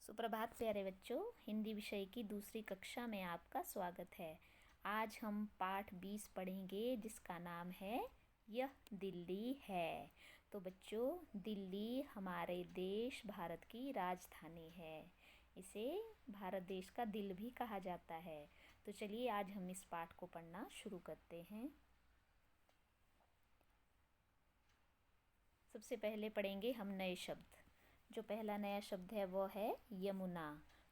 सुप्रभात प्यारे बच्चों, हिंदी विषय की दूसरी कक्षा में आपका स्वागत है। आज हम पाठ 20 पढ़ेंगे जिसका नाम है यह दिल्ली है। तो बच्चों, दिल्ली हमारे देश भारत की राजधानी है। इसे भारत देश का दिल भी कहा जाता है। तो चलिए आज हम इस पाठ को पढ़ना शुरू करते हैं। सबसे पहले पढ़ेंगे हम नए शब्द। जो पहला नया शब्द है वो है यमुना।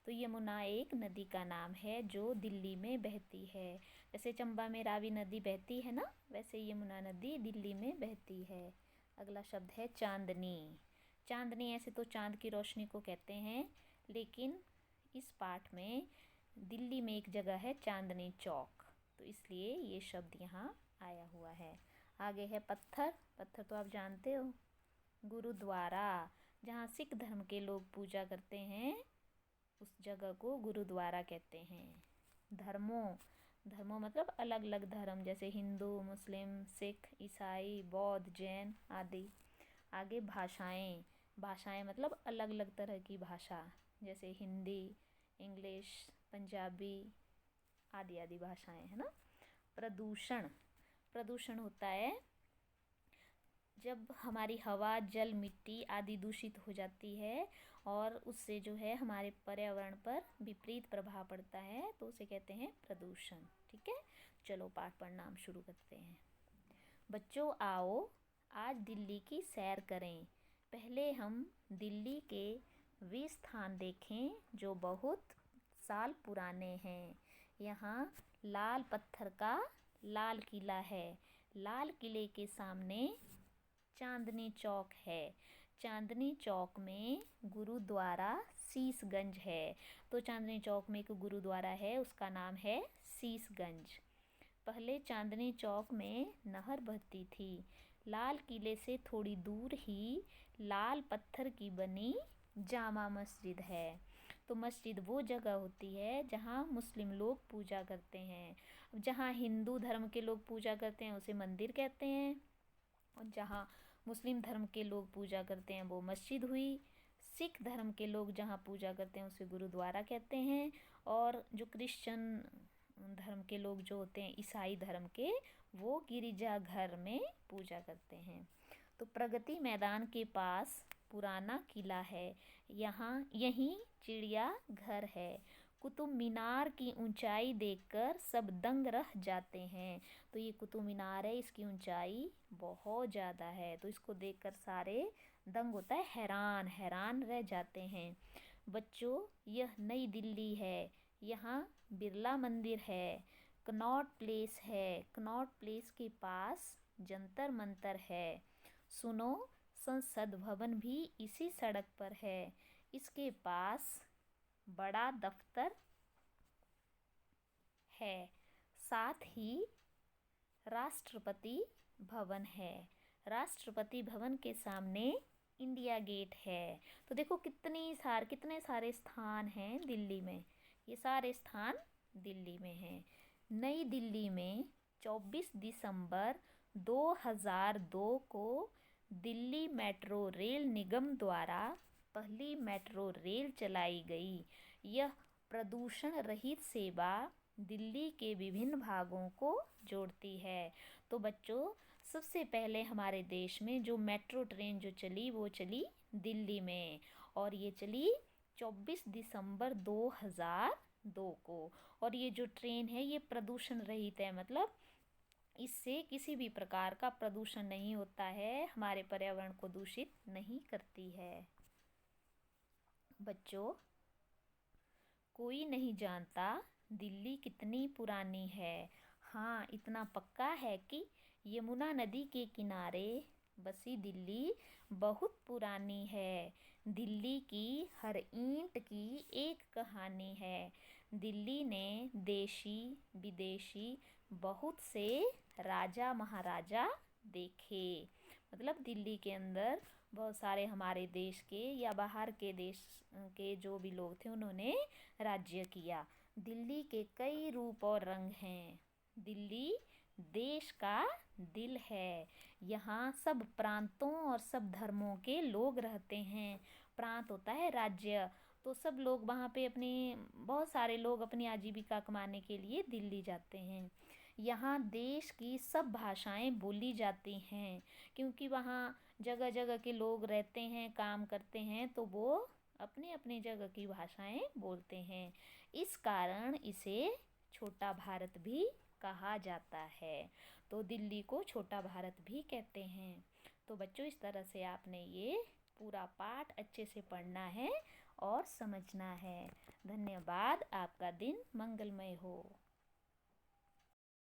तो यमुना एक नदी का नाम है जो दिल्ली में बहती है। जैसे चंबा में रावी नदी बहती है ना, वैसे यमुना नदी दिल्ली में बहती है। अगला शब्द है चांदनी। चांदनी ऐसे तो चांद की रोशनी को कहते हैं, लेकिन इस पाठ में दिल्ली में एक जगह है चांदनी चौक, तो इसलिए ये शब्द यहाँ आया हुआ है। आगे है पत्थर। पत्थर तो आप जानते हो। गुरुद्वारा, जहाँ सिख धर्म के लोग पूजा करते हैं उस जगह को गुरुद्वारा कहते हैं। धर्मों मतलब अलग अलग धर्म, जैसे हिंदू, मुस्लिम, सिख, ईसाई, बौद्ध, जैन आदि। आगे भाषाएं मतलब अलग अलग तरह की भाषा, जैसे हिंदी, इंग्लिश, पंजाबी आदि आदि भाषाएं, है ना। प्रदूषण होता है जब हमारी हवा, जल, मिट्टी आदि दूषित हो जाती है और उससे जो है हमारे पर्यावरण पर विपरीत प्रभाव पड़ता है, तो उसे कहते हैं प्रदूषण। ठीक है, चलो पाठ पढ़ना हम शुरू करते हैं। बच्चों आओ आज दिल्ली की सैर करें। पहले हम दिल्ली के वे स्थान देखें जो बहुत साल पुराने हैं। यहाँ लाल पत्थर का लाल किला है। लाल किले के सामने चांदनी चौक है। चांदनी चौक में गुरुद्वारा शीशगंज है। तो चांदनी चौक में एक गुरुद्वारा है, उसका नाम है शीशगंज। पहले चांदनी चौक में नहर बहती थी। लाल किले से थोड़ी दूर ही लाल पत्थर की बनी जामा मस्जिद है। तो मस्जिद वो जगह होती है जहाँ मुस्लिम लोग पूजा करते हैं। जहाँ हिंदू धर्म के लोग पूजा करते हैं उसे मंदिर कहते हैं, और जहाँ मुस्लिम धर्म के लोग पूजा करते हैं वो मस्जिद हुई। सिख धर्म के लोग जहाँ पूजा करते हैं उसे गुरुद्वारा कहते हैं, और जो क्रिश्चियन धर्म के लोग जो होते हैं, ईसाई धर्म के, वो गिरजाघर में पूजा करते हैं। तो प्रगति मैदान के पास पुराना किला है। यहीं चिड़िया घर है। कुतुब मीनार की ऊंचाई देखकर सब दंग रह जाते हैं। तो ये कुतुब मीनार है, इसकी ऊंचाई बहुत ज़्यादा है, तो इसको देखकर सारे दंग होता है, हैरान रह जाते हैं। बच्चों, यह नई दिल्ली है। यहाँ बिरला मंदिर है। कनॉट प्लेस है। कनॉट प्लेस के पास जंतर मंतर है। सुनो, संसद भवन भी इसी सड़क पर है। इसके पास बड़ा दफ्तर है। साथ ही राष्ट्रपति भवन है। राष्ट्रपति भवन के सामने इंडिया गेट है। तो देखो कितने सारे स्थान हैं दिल्ली में। ये सारे स्थान दिल्ली में हैं। नई दिल्ली में 24 दिसंबर 2002 को दिल्ली मेट्रो रेल निगम द्वारा पहली मेट्रो रेल चलाई गई। यह प्रदूषण रहित सेवा दिल्ली के विभिन्न भागों को जोड़ती है। तो बच्चों, सबसे पहले हमारे देश में जो मेट्रो ट्रेन जो चली वो चली दिल्ली में, और ये चली 24 दिसंबर 2002 को। और ये जो ट्रेन है ये प्रदूषण रहित है, मतलब इससे किसी भी प्रकार का प्रदूषण नहीं होता है, हमारे पर्यावरण को दूषित नहीं करती है। बच्चों, कोई नहीं जानता दिल्ली कितनी पुरानी है। हाँ, इतना पक्का है कि यमुना नदी के किनारे बसी दिल्ली बहुत पुरानी है। दिल्ली की हर ईंट की एक कहानी है। दिल्ली ने देशी विदेशी बहुत से राजा महाराजा देखे। मतलब दिल्ली के अंदर बहुत सारे हमारे देश के या बाहर के देश के जो भी लोग थे उन्होंने राज्य किया। दिल्ली के कई रूप और रंग हैं। दिल्ली देश का दिल है। यहाँ सब प्रांतों और सब धर्मों के लोग रहते हैं। प्रांत होता है राज्य, तो सब लोग वहाँ पे बहुत सारे लोग अपनी आजीविका कमाने के लिए दिल्ली जाते हैं। यहाँ देश की सब भाषाएं बोली जाती हैं, क्योंकि वहाँ जगह जगह के लोग रहते हैं, काम करते हैं, तो वो अपने अपने जगह की भाषाएं बोलते हैं। इस कारण इसे छोटा भारत भी कहा जाता है। तो दिल्ली को छोटा भारत भी कहते हैं। तो बच्चों, इस तरह से आपने ये पूरा पाठ अच्छे से पढ़ना है और समझना है। धन्यवाद। आपका दिन मंगलमय हो।